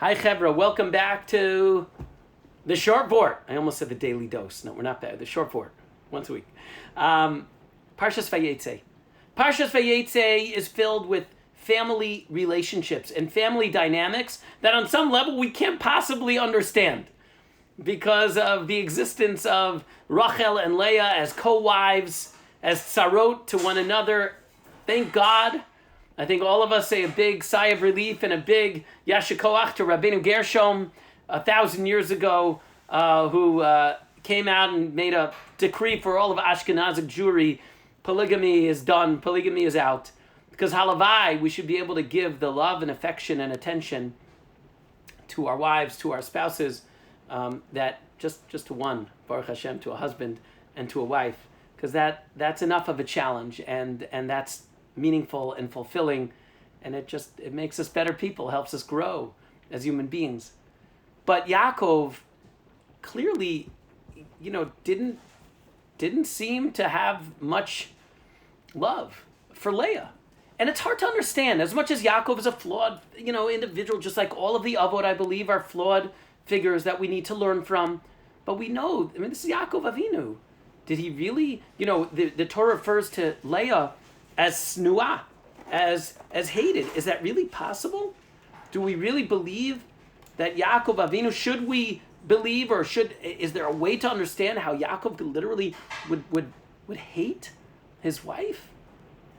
Hi, Chevra. Welcome back to the short Vort. I almost said the daily dose. No, we're not there. The short Vort, once a week. Parshas Vayeitzei. Parshas Vayeitzei is filled with family relationships and family dynamics that on some level we can't possibly understand because of the existence of Rachel and Leah as co-wives, as tzarot to one another. Thank God. I think all of us say a big sigh of relief and a big yashikoach to Rabbeinu Gershom 1,000 years ago, who came out and made a decree for all of Ashkenazic Jewry. Polygamy is done. Polygamy is out. Because halavai, we should be able to give the love and affection and attention to our wives, to our spouses, that just to one, Baruch Hashem, to a husband and to a wife. Because that's enough of a challenge, and that's meaningful and fulfilling, and it makes us better people, helps us grow as human beings. But Yaakov clearly, didn't seem to have much love for Leah. And it's hard to understand. As much as Yaakov is a flawed, individual, just like all of the Avot, I believe, are flawed figures that we need to learn from. But we know, this is Yaakov Avinu. Did he really, the Torah refers to Leah as snuah, as hated. Is that really possible? Do we really believe that Yaakov Avinu, should we believe, or is there a way to understand how Yaakov literally would hate his wife?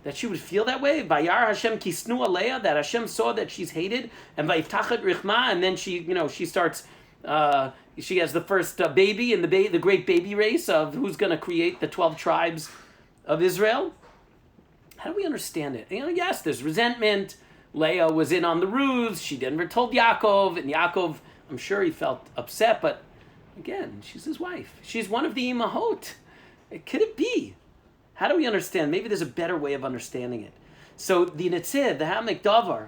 That she would feel that way? Vayar Hashem ki snua Leah, that Hashem saw that she's hated, and vayiftachat richma, and then she starts, she has the first baby in the great baby race of who's going to create the 12 tribes of Israel. How do we understand it? Yes, there's resentment. Leah was in on the ruse. She never told Yaakov, and Yaakov, I'm sure he felt upset, but again, she's his wife. She's one of the imahot. Could it be? How do we understand? Maybe there's a better way of understanding it. So the Netziv, the Hamek Davar,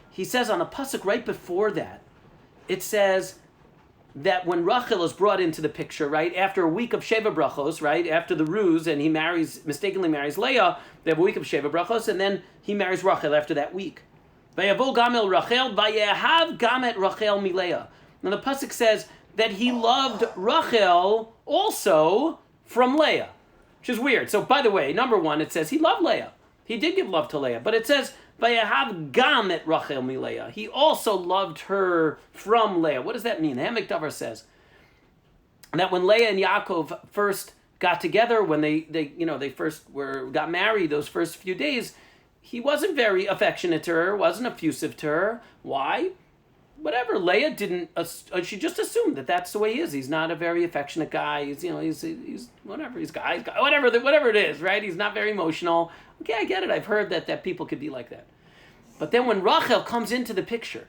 he says on a pasuk right before that, it says that when Rachel is brought into the picture, right, after a week of Sheva Brachos, right, after the ruse, and he mistakenly marries Leah, they have a week of Sheva Brachos, and then he marries Rachel after that week. Vayavo gamel Rachel, vayehav gamet Rachel mileah. Now the pasuk says that he loved Rachel also from Leah, which is weird. So by the way, number one, it says he loved Leah. He did give love to Leah, but it says vayehav gamet Rachel mileah. He also loved her from Leah. What does that mean? The Hamek Davar says that when Leah and Yaakov first got together, when they first got married, those first few days, he wasn't very affectionate to her, wasn't effusive to her. Why? Whatever. Leah didn't. She just assumed that that's the way he is. He's not a very affectionate guy. He's whatever. He's guy. Whatever it is, right? He's not very emotional. Okay, I get it. I've heard that people could be like that. But then when Rachel comes into the picture,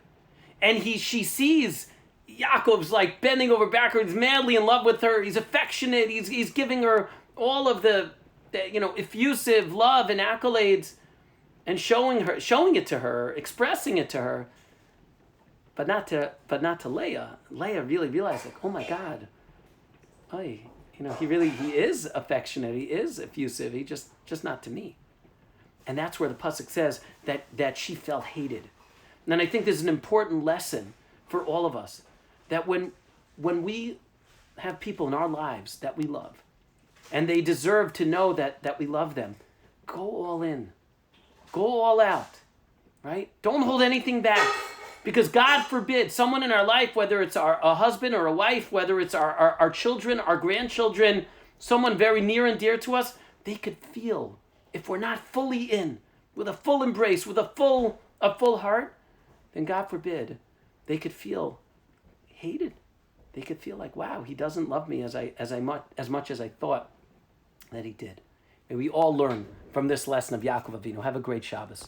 and she sees Yaakov's like bending over backwards, madly in love with her. He's affectionate. He's giving her all of the effusive love and accolades, and showing it to her, expressing it to her, but not to Leah. Leah really realized, like, oh my God, he is affectionate, he is effusive, he just not to me. And that's where the pasuk says that she felt hated. And I think there's an important lesson for all of us, that when we have people in our lives that we love, and they deserve to know that we love them, go all in. Go all out, right? Don't hold anything back. Because God forbid, someone in our life, whether it's a husband or a wife, whether it's our children, our grandchildren, someone very near and dear to us, they could feel, if we're not fully in, with a full embrace, with a full heart, then God forbid, they could feel hated. They could feel like, wow, he doesn't love me as much as I thought that he did. May we all learn from this lesson of Yaakov Avinu. Have a great Shabbos.